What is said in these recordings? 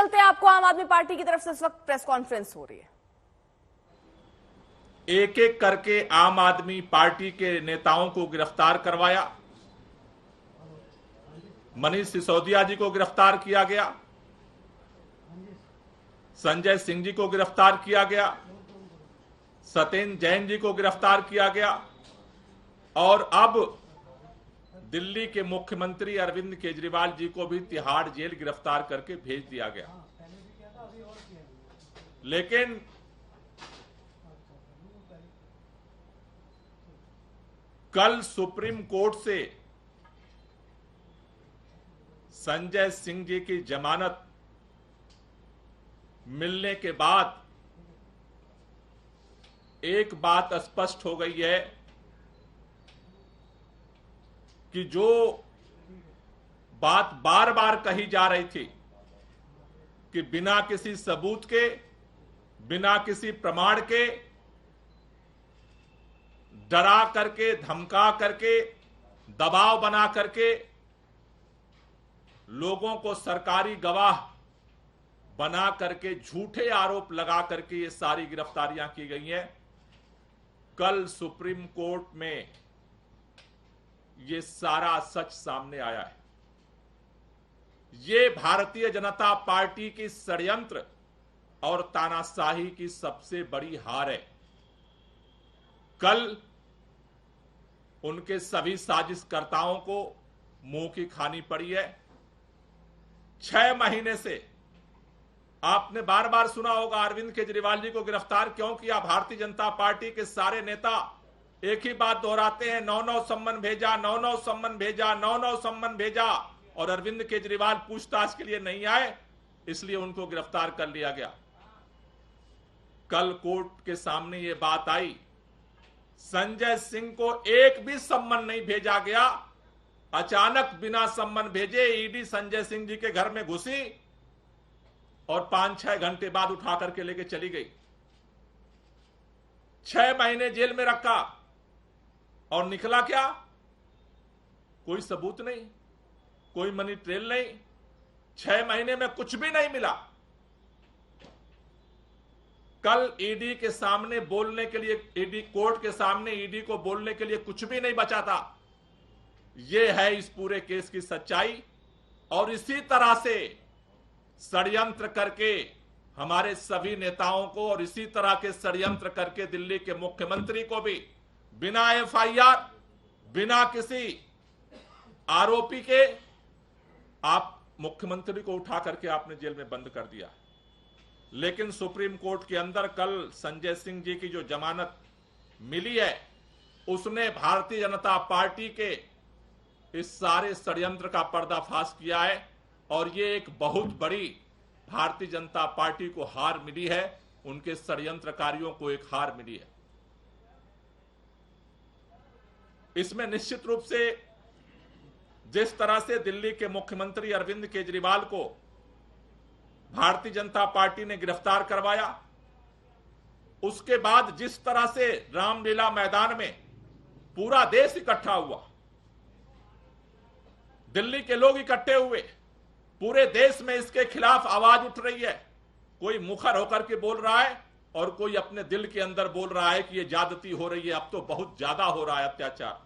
चलते आपको आम आदमी पार्टी की तरफ से इस वक्त प्रेस कॉन्फ्रेंस हो रही है? एक एक करके आम आदमी पार्टी के नेताओं को गिरफ्तार करवाया। मनीष सिसोदिया जी को गिरफ्तार किया गया, संजय सिंह जी को गिरफ्तार किया गया, सत्येंद्र जैन जी को गिरफ्तार किया गया और अब दिल्ली के मुख्यमंत्री अरविंद केजरीवाल जी को भी तिहाड़ जेल गिरफ्तार करके भेज दिया गया। लेकिन कल सुप्रीम कोर्ट से संजय सिंह जी की जमानत मिलने के बाद एक बात स्पष्ट हो गई है कि जो बात बार बार कही जा रही थी कि बिना किसी सबूत के, बिना किसी प्रमाण के, डरा करके, धमका करके, दबाव बना करके लोगों को सरकारी गवाह बना करके झूठे आरोप लगा करके ये सारी गिरफ्तारियां की गई हैं। कल सुप्रीम कोर्ट में ये सारा सच सामने आया है। ये भारतीय जनता पार्टी की षड्यंत्र और तानाशाही की सबसे बड़ी हार है। कल उनके सभी साजिशकर्ताओं को मुंह की खानी पड़ी है। 6 महीने से आपने बार बार सुना होगा अरविंद केजरीवाल जी को गिरफ्तार क्यों किया। भारतीय जनता पार्टी के सारे नेता एक ही बात दोहराते हैं, 9-9 सम्मन भेजा, 9-9 सम्मन भेजा, 9-9 सम्मन भेजा, और अरविंद केजरीवाल पूछताछ के लिए नहीं आए, इसलिए उनको गिरफ्तार कर लिया गया। कल कोर्ट के सामने ये बात आई, संजय सिंह को एक भी सम्मन नहीं भेजा गया। अचानक बिना सम्मन भेजे ईडी संजय सिंह जी के घर में घुसी और 5-6 घंटे बाद उठा करके लेके चली गई। 6 महीने जेल में रखा और निकला क्या? कोई सबूत नहीं, कोई मनी ट्रेल नहीं, 6 महीने में कुछ भी नहीं मिला। कल ईडी के सामने बोलने के लिए, ईडी कोर्ट के सामने ईडी को बोलने के लिए कुछ भी नहीं बचा था। यह है इस पूरे केस की सच्चाई। और इसी तरह से षड्यंत्र करके हमारे सभी नेताओं को, और इसी तरह के षड्यंत्र करके दिल्ली के मुख्यमंत्री को भी बिना एफआईआर, बिना किसी आरोपी के आप मुख्यमंत्री को उठा करके आपने जेल में बंद कर दिया। लेकिन सुप्रीम कोर्ट के अंदर कल संजय सिंह जी की जो जमानत मिली है, उसने भारतीय जनता पार्टी के इस सारे षड्यंत्र का पर्दाफाश किया है। और ये एक बहुत बड़ी भारतीय जनता पार्टी को हार मिली है, उनके षड्यंत्रकारियों को एक हार मिली है। इसमें निश्चित रूप से जिस तरह से दिल्ली के मुख्यमंत्री अरविंद केजरीवाल को भारतीय जनता पार्टी ने गिरफ्तार करवाया, उसके बाद जिस तरह से रामलीला मैदान में पूरा देश इकट्ठा हुआ, दिल्ली के लोग इकट्ठे हुए, पूरे देश में इसके खिलाफ आवाज उठ रही है। कोई मुखर होकर के बोल रहा है और कोई अपने दिल के अंदर बोल रहा है कि यह ज्यादती हो रही है, अब तो बहुत ज्यादा हो रहा है अत्याचार,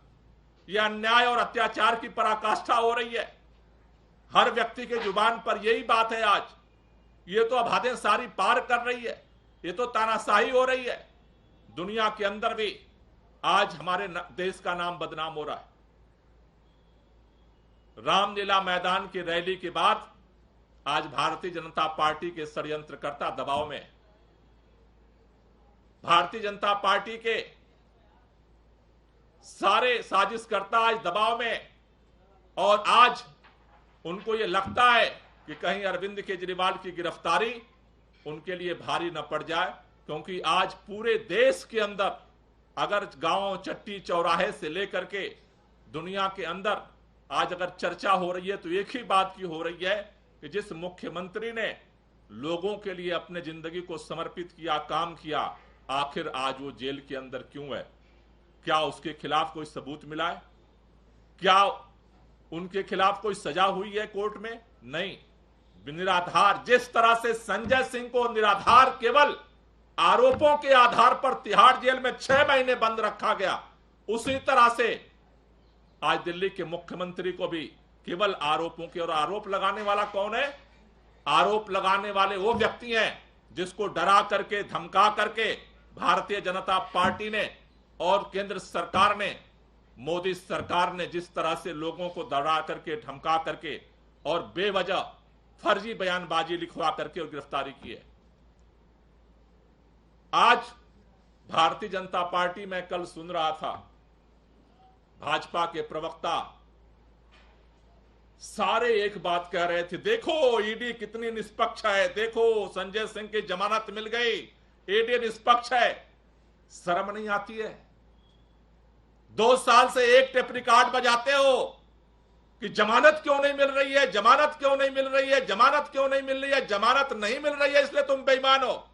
यह अन्याय और अत्याचार की पराकाष्ठा हो रही है। हर व्यक्ति के जुबान पर यही बात है आज। ये तो अब हदें सारी पार कर रही है, ये तो तानाशाही हो रही है। दुनिया के अंदर भी आज हमारे देश का नाम बदनाम हो रहा है। रामलीला मैदान की रैली के बाद आज भारतीय जनता पार्टी के षड्यंत्रकर्ता दबाव में, भारतीय जनता पार्टी के सारे साजिशकर्ता आज दबाव में, और आज उनको यह लगता है कि कहीं अरविंद केजरीवाल की गिरफ्तारी उनके लिए भारी न पड़ जाए। क्योंकि आज पूरे देश के अंदर, अगर गांव, चट्टी, चौराहे से लेकर के दुनिया के अंदर आज अगर चर्चा हो रही है तो एक ही बात की हो रही है कि जिस मुख्यमंत्री ने लोगों के लिए अपने जिंदगी को समर्पित किया, काम किया, आखिर आज वो जेल के अंदर क्यों है? क्या उसके खिलाफ कोई सबूत मिला है? क्या उनके खिलाफ कोई सजा हुई है कोर्ट में? नहीं। निराधार, जिस तरह से संजय सिंह को निराधार केवल आरोपों के आधार पर तिहाड़ जेल में 6 महीने बंद रखा गया, उसी तरह से आज दिल्ली के मुख्यमंत्री को भी केवल आरोपों के, और आरोप लगाने वाला कौन है? आरोप लगाने वाले वो व्यक्ति हैं जिसको डरा करके, धमका करके भारतीय जनता पार्टी ने और केंद्र सरकार ने, मोदी सरकार ने जिस तरह से लोगों को डरा करके, धमका करके और बेवजह फर्जी बयानबाजी लिखवा करके और गिरफ्तारी की है। आज भारतीय जनता पार्टी में कल सुन रहा था, भाजपा के प्रवक्ता सारे एक बात कह रहे थे, देखो ईडी कितनी निष्पक्ष है, देखो संजय सिंह की जमानत मिल गई, ईडी निष्पक्ष है। शर्म नहीं आती है? 2 साल से एक टेप रिकॉर्ड बजाते हो कि जमानत क्यों नहीं मिल रही है, जमानत क्यों नहीं मिल रही है, जमानत क्यों नहीं मिल रही है, जमानत नहीं मिल रही है इसलिए तुम बेईमान हो।